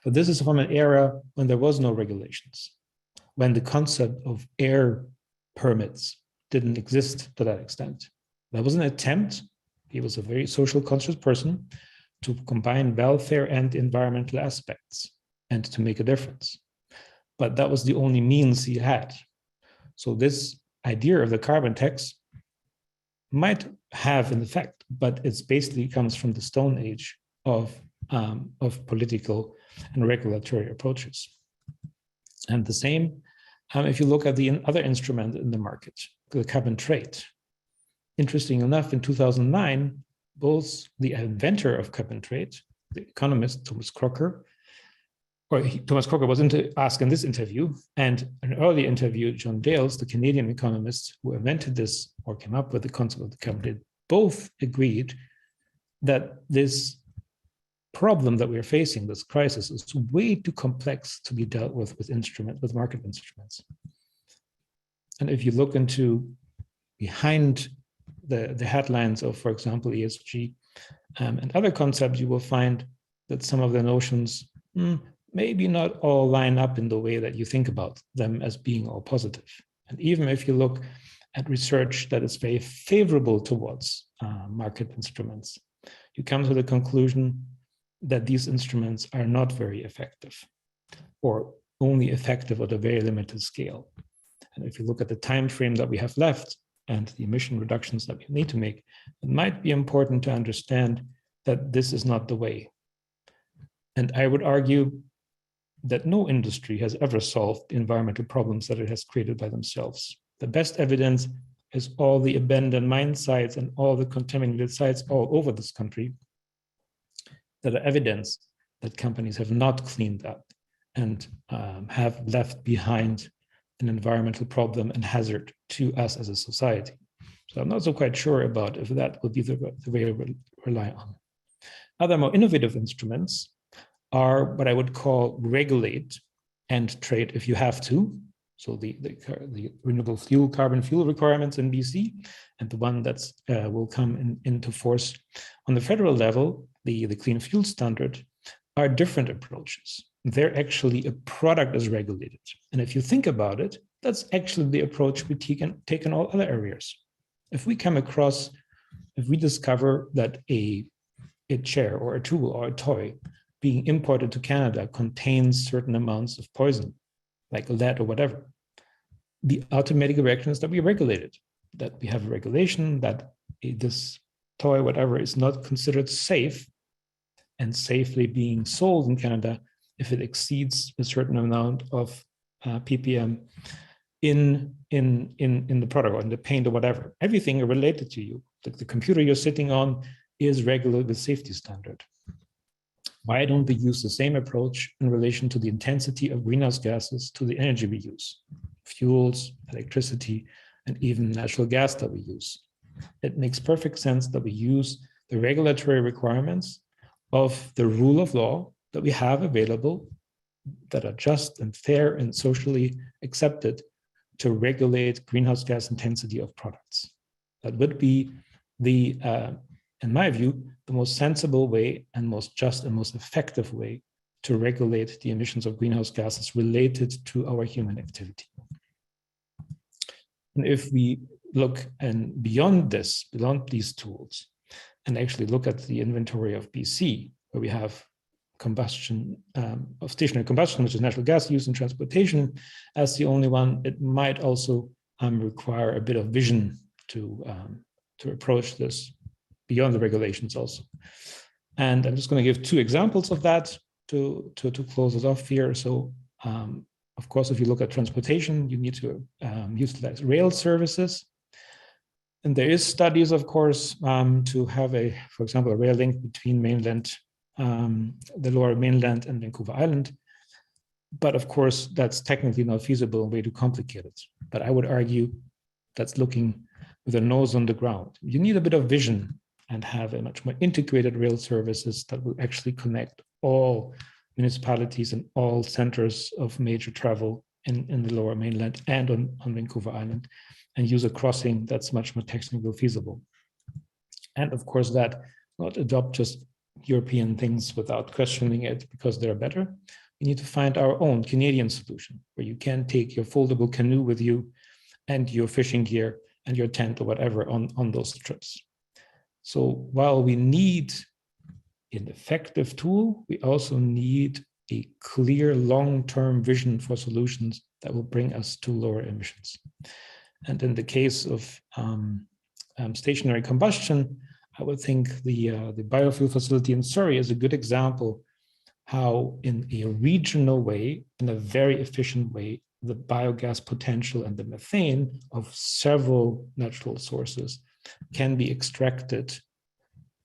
But this is from an era when there was no regulations, when the concept of air permits didn't exist to that extent. There was an attempt, he was a very social conscious person, to combine welfare and environmental aspects and to make a difference. But that was the only means he had. So this idea of the carbon tax might have an effect, but it's basically comes from the Stone Age of political and regulatory approaches. And the same, if you look at the other instrument in the market, the carbon trade. Interesting enough, in 2009, both the inventor of carbon trade, the economist Thomas Crocker was asked in this interview, and an early interview, John Dales, the Canadian economist who invented this or came up with the concept of the carbon trade, both agreed that this problem that we're facing, this crisis, is way too complex to be dealt with market instruments. And if you look into behind the headlines of, for example, ESG and other concepts, you will find that some of the notions maybe not all line up in the way that you think about them as being all positive. And even if you look at research that is very favorable towards market instruments, you come to the conclusion that these instruments are not very effective, or only effective at a very limited scale. And if you look at the time frame that we have left and the emission reductions that we need to make, it might be important to understand that this is not the way. And I would argue that no industry has ever solved the environmental problems that it has created by themselves. The best evidence is all the abandoned mine sites and all the contaminated sites all over this country that are evidence that companies have not cleaned up and have left behind an environmental problem and hazard to us as a society. So I'm not so quite sure about if that would be the way to rely on. Other more innovative instruments are what I would call regulate and trade if you have to. So the renewable fuel, carbon fuel requirements in BC, and the one that's will come into force on the federal level, the Clean Fuel Standard, are different approaches. They're actually a product is regulated. And if you think about it, that's actually the approach we take in all other areas. If we discover that a chair or a tool or a toy being imported to Canada contains certain amounts of poison, like lead or whatever, the automatic reaction is that we regulate it, that we have a regulation that this toy, whatever, is not considered safe and safely being sold in Canada if it exceeds a certain amount of ppm in the product or in the paint or whatever. Everything related to you, the computer you're sitting on, is regulated with safety standard. Why don't we use the same approach in relation to the intensity of greenhouse gases to the energy we use, fuels, electricity, and even natural gas that we use? It makes perfect sense that we use the regulatory requirements of the rule of law that we have available that are just and fair and socially accepted to regulate greenhouse gas intensity of products. That would be the, in my view, the most sensible way and most just and most effective way to regulate the emissions of greenhouse gases related to our human activity. And if we look and beyond this, beyond these tools, and actually look at the inventory of BC, where we have combustion of stationary combustion, which is natural gas use in transportation, as the only one, it might also require a bit of vision to approach this beyond the regulations also. And I'm just going to give two examples of that to close us off here. So, of course, if you look at transportation, you need to utilize rail services. And there is studies, of course, to have for example, a rail link between mainland, the lower mainland and Vancouver Island. But of course, that's technically not feasible and way too complicated. But I would argue that's looking with a nose on the ground. You need a bit of vision and have a much more integrated rail services that will actually connect all municipalities and all centers of major travel in the lower mainland and on Vancouver Island, and use a crossing that's much more technically feasible. And of course, that not adopt just European things without questioning it because they're better. We need to find our own Canadian solution where you can take your foldable canoe with you and your fishing gear and your tent or whatever on those trips. So while we need an effective tool, we also need a clear long-term vision for solutions that will bring us to lower emissions. And in the case of stationary combustion, I would think the biofuel facility in Surrey is a good example how in a regional way, in a very efficient way, the biogas potential and the methane of several natural sources can be extracted.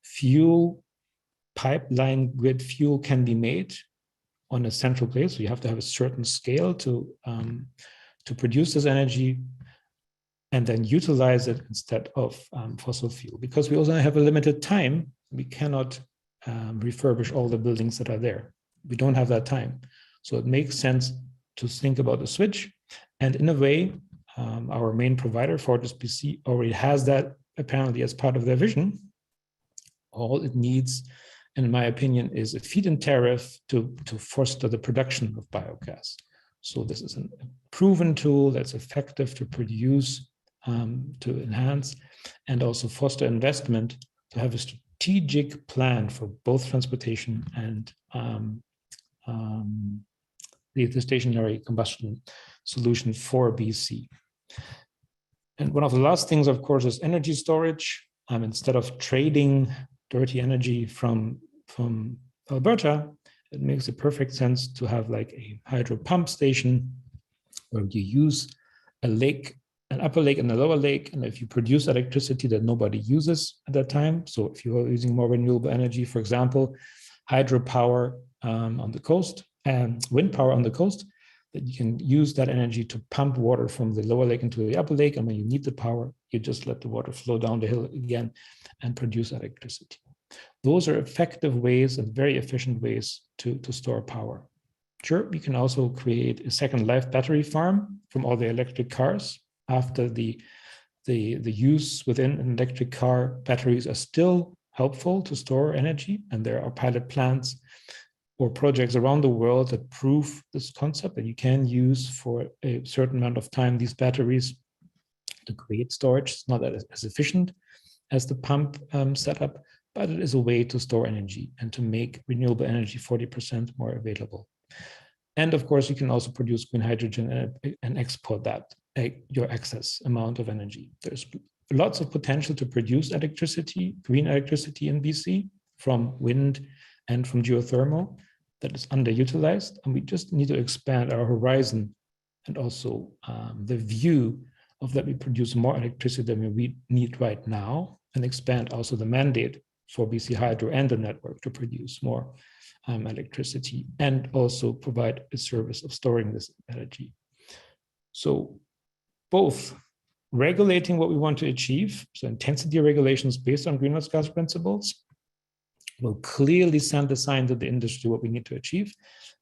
Fuel, pipeline grid fuel can be made on a central place. So you have to have a certain scale to produce this energy and then utilize it instead of fossil fuel. Because we also have a limited time, we cannot refurbish all the buildings that are there. We don't have that time. So it makes sense to think about a switch. And in a way, our main provider, Fortis BC, already has that apparently as part of their vision. All it needs, in my opinion, is a feed-in tariff to foster the production of biogas. So this is a proven tool that's effective to produce, to enhance, and also foster investment to have a strategic plan for both transportation and the stationary combustion solution for BC. And one of the last things, of course, is energy storage. Instead of trading dirty energy from Alberta, it makes a perfect sense to have like a hydro pump station where you use a lake, an upper lake and a lower lake, and if you produce electricity that nobody uses at that time, so if you are using more renewable energy, for example, hydropower on the coast and wind power on the coast, that you can use that energy to pump water from the lower lake into the upper lake, and when you need the power, you just let the water flow down the hill again and produce electricity. Those are effective ways and very efficient ways to store power. Sure, you can also create a second life battery farm from all the electric cars. After the use within an electric car, batteries are still helpful to store energy, and there are pilot plants or projects around the world that prove this concept, that you can use for a certain amount of time these batteries to create storage. It's not as efficient as the pump setup, but it is a way to store energy and to make renewable energy 40% more available. And of course, you can also produce green hydrogen and export that, your excess amount of energy. There's lots of potential to produce electricity, green electricity in BC from wind and from geothermal that is underutilized. And we just need to expand our horizon and also the view of that we produce more electricity than we need right now, and expand also the mandate for BC Hydro and the network to produce more electricity and also provide a service of storing this energy. So both regulating what we want to achieve, so intensity regulations based on greenhouse gas principles, will clearly send a sign to the industry what we need to achieve.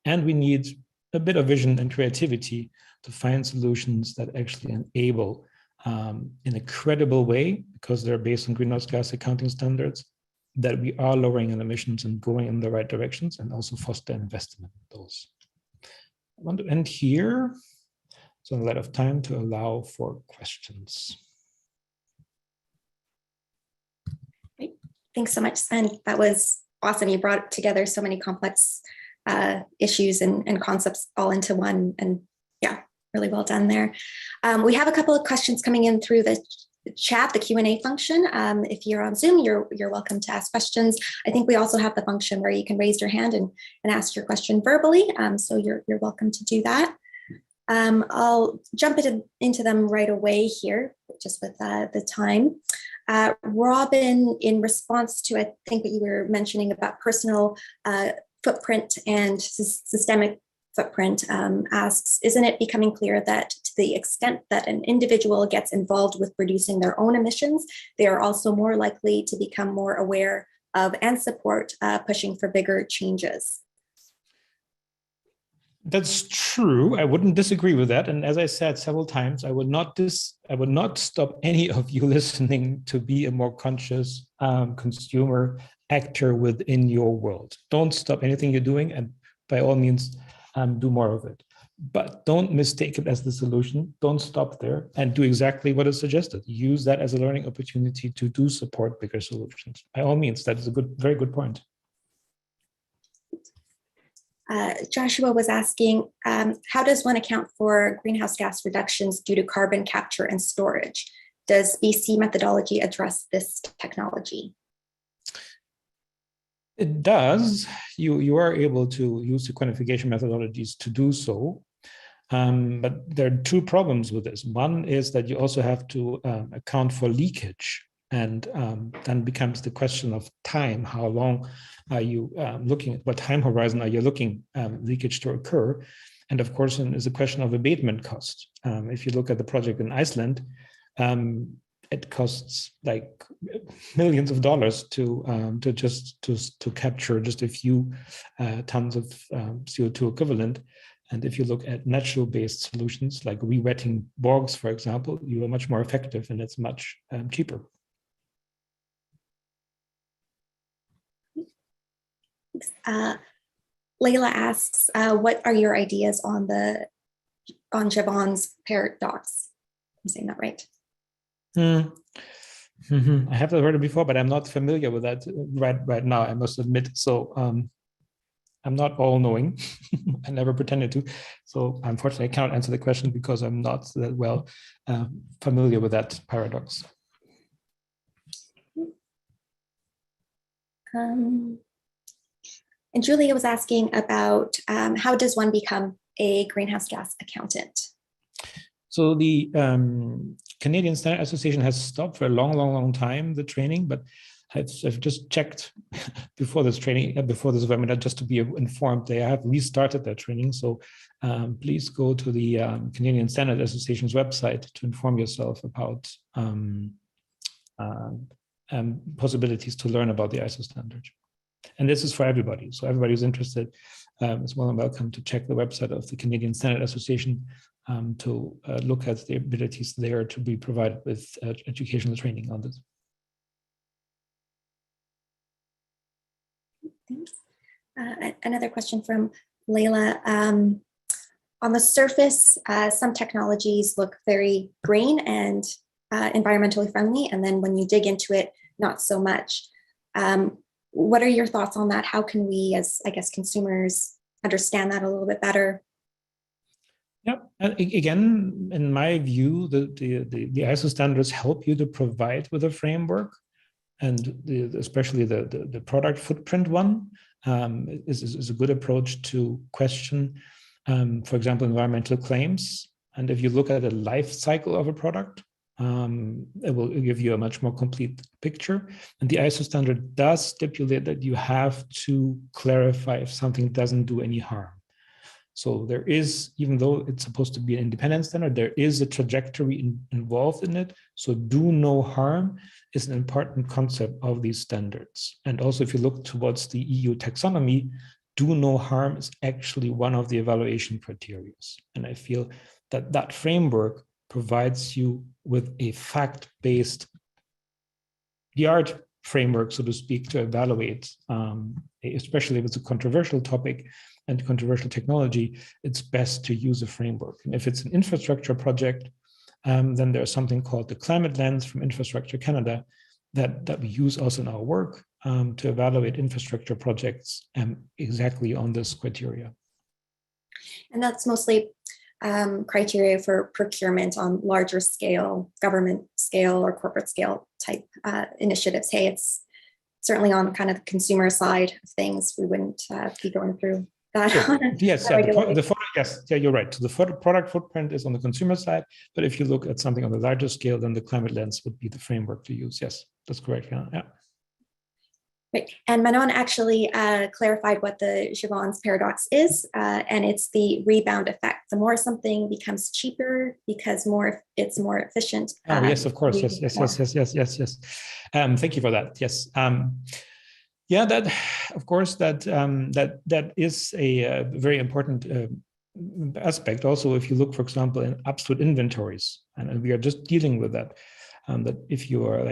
And we need a bit of vision and creativity to find solutions that actually enable in a credible way, because they're based on greenhouse gas accounting standards, that we are lowering in emissions and going in the right directions, and also foster investment in those. I want to end here, so a lot of time to allow for questions. Great. Thanks so much, Svend. That was awesome. You brought together so many complex issues and concepts all into one, and yeah, really well done there. We have a couple of questions coming in through the chat, the Q&A function. If you're on Zoom, you're welcome to ask questions. I think we also have the function where you can raise your hand and ask your question verbally. So you're welcome to do that. I'll jump into them right away here, just with the time. Robin, in response to, I think, what you were mentioning about personal footprint and systemic footprint, asks, isn't it becoming clear that to the extent that an individual gets involved with reducing their own emissions, they are also more likely to become more aware of and support pushing for bigger changes? That's true. I wouldn't disagree with that. And as I said several times, I would not stop any of you listening to be a more conscious consumer actor within your world. Don't stop anything you're doing, and by all means, do more of it. But don't mistake it as the solution. Don't stop there, and do exactly what is suggested. Use that as a learning opportunity to do support bigger solutions. By all means, that is a very good point. Joshua was asking, how does one account for greenhouse gas reductions due to carbon capture and storage? Does BC methodology address this technology? It does. You are able to use the quantification methodologies to do so. But there are two problems with this. One is that you also have to account for leakage. And then becomes the question of time. How long are you looking at, what time horizon are you looking leakage to occur? And of course, is a question of abatement cost. If you look at the project in Iceland, it costs like millions of dollars to capture just a few tons of CO2 equivalent. And if you look at natural-based solutions like re-wetting bogs, for example, you are much more effective, and it's much cheaper. Layla asks, what are your ideas on Jevons paradox? I'm saying that right. I have heard it before, but I'm not familiar with that right now, I must admit. So I'm not all-knowing. I never pretended to. So unfortunately, I cannot answer the question because I'm not that well familiar with that paradox. And Julia was asking about how does one become a greenhouse gas accountant? So the Canadian Standard Association has stopped for a long time the training, but I've just checked before this training, before this webinar, just to be informed. They have restarted their training. So please go to the Canadian Standard Association's website to inform yourself about possibilities to learn about the ISO standard. And this is for everybody. So everybody who's interested is more than welcome to check the website of the Canadian Standard Association to look at the abilities there to be provided with educational training on this. Thanks. Another question from Layla. On the surface, some technologies look very green and environmentally friendly, and then when you dig into it, not so much. What are your thoughts on that? How can we, as I guess, consumers understand that a little bit better? Yeah, and again, in my view, the ISO standards help you to provide with a framework, and especially the product footprint one is a good approach to question, for example, environmental claims. And if you look at the life cycle of a product, it will give you a much more complete picture. And the ISO standard does stipulate that you have to clarify if something doesn't do any harm. So there is, even though it's supposed to be an independent standard, there is a trajectory involved in it. So do no harm is an important concept of these standards. And also, if you look towards the EU taxonomy, do no harm is actually one of the evaluation criteria. And I feel that that framework provides you with a fact-based yard framework, so to speak, to evaluate, especially if it's a controversial topic and controversial technology, it's best to use a framework. And if it's an infrastructure project, then there's something called the climate lens from Infrastructure Canada that we use also in our work to evaluate infrastructure projects exactly on this criteria. And that's mostly criteria for procurement on larger scale, government scale or corporate scale type initiatives. Hey, it's certainly on kind of the consumer side of things. We wouldn't be going through that. Sure. Yes, yeah, you're right. So the product footprint is on the consumer side, but if you look at something on the larger scale, then the climate lens would be the framework to use. Yes, that's correct. Yeah. Right. And Manon actually clarified what the Jevons paradox is, and it's the rebound effect. The more something becomes cheaper because it's more efficient. Oh, yes, of course. Yes. Thank you for that. Yes. Yeah, that, of course, that is a very important aspect. Also, if you look, for example, in absolute inventories, and we are just dealing with that. That if you are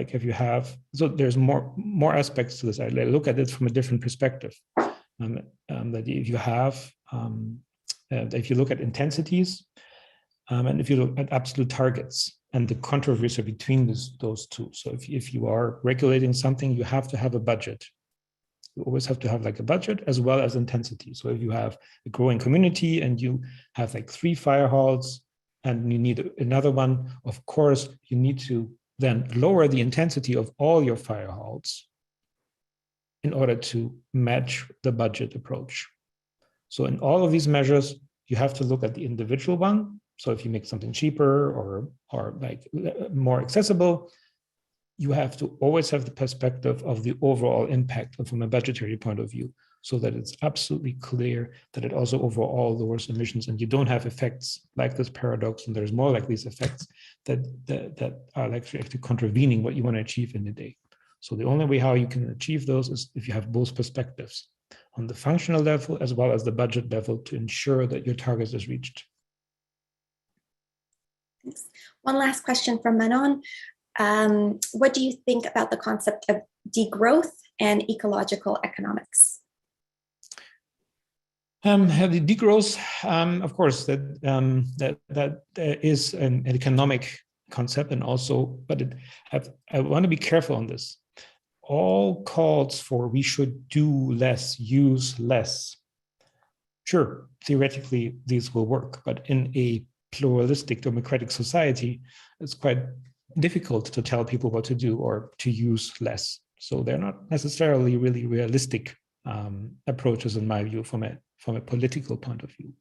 so there's more aspects to this. I look at it from a different perspective. That if you look at intensities, and if you look at absolute targets and the controversy between those two. So if you are regulating something, you have to have a budget. You always have to have like a budget as well as intensity. So if you have a growing community and you have like 3 fire halls and you need another one, of course, you need to then lower the intensity of all your fire halls in order to match the budget approach. So in all of these measures, you have to look at the individual one. So if you make something cheaper or like more accessible, you have to always have the perspective of the overall impact from a budgetary point of view, so that it's absolutely clear that it also overall lowers emissions, and you don't have effects like this paradox, and there's more like these effects that are actually contravening what you want to achieve in the day. So the only way how you can achieve those is if you have both perspectives on the functional level as well as the budget level to ensure that your target is reached. Thanks. One last question from Manon. What do you think about the concept of degrowth and ecological economics? The degrowth, of course, that is an economic concept, and also, but I want to be careful on this. All calls for we should do less, use less. Sure, theoretically these will work, but in a pluralistic democratic society, it's quite difficult to tell people what to do or to use less. So they're not necessarily really realistic approaches, in my view, from a political point of view.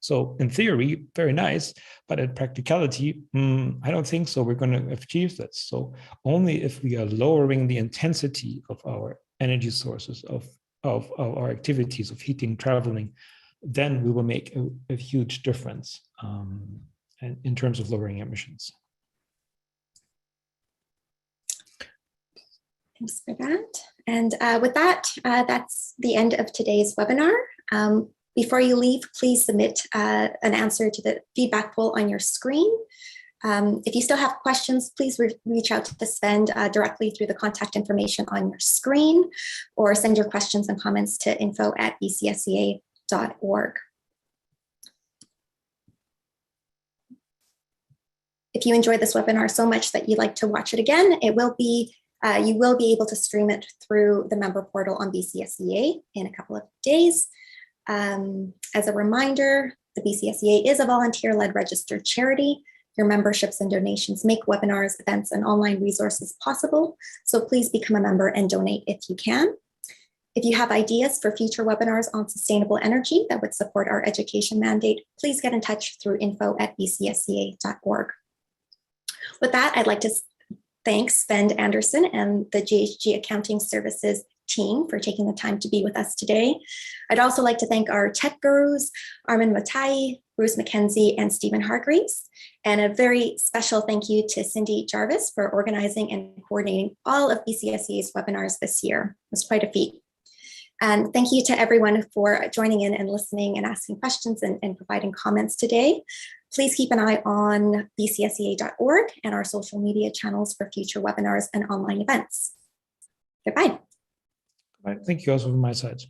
So in theory, very nice, but in practicality, I don't think so. We're going to achieve this. So only if we are lowering the intensity of our energy sources, of our activities, of heating, traveling, then we will make a huge difference in terms of lowering emissions. Thanks for that. And with that, that's the end of today's webinar. Before you leave, please submit an answer to the feedback poll on your screen. If you still have questions, please reach out to Svend directly through the contact information on your screen, or send your questions and comments to info@bcsea.org. If you enjoyed this webinar so much that you'd like to watch it again, you will be able to stream it through the member portal on BCSEA in a couple of days. As a reminder, the BCSEA is a volunteer-led registered charity. Your memberships and donations make webinars, events, and online resources possible. So please become a member and donate if you can. If you have ideas for future webinars on sustainable energy that would support our education mandate, please get in touch through info@bcsea.org. With that, I'd like to thank Svend Andersen and the GHG Accounting Services team for taking the time to be with us today. I'd also like to thank our tech gurus, Armin Matai, Bruce McKenzie, and Stephen Hargreaves. And a very special thank you to Cindy Jarvis for organizing and coordinating all of BCSEA's webinars this year. It was quite a feat. And thank you to everyone for joining in and listening and asking questions and providing comments today. Please keep an eye on bcsea.org and our social media channels for future webinars and online events. Goodbye. Thank you also from my side.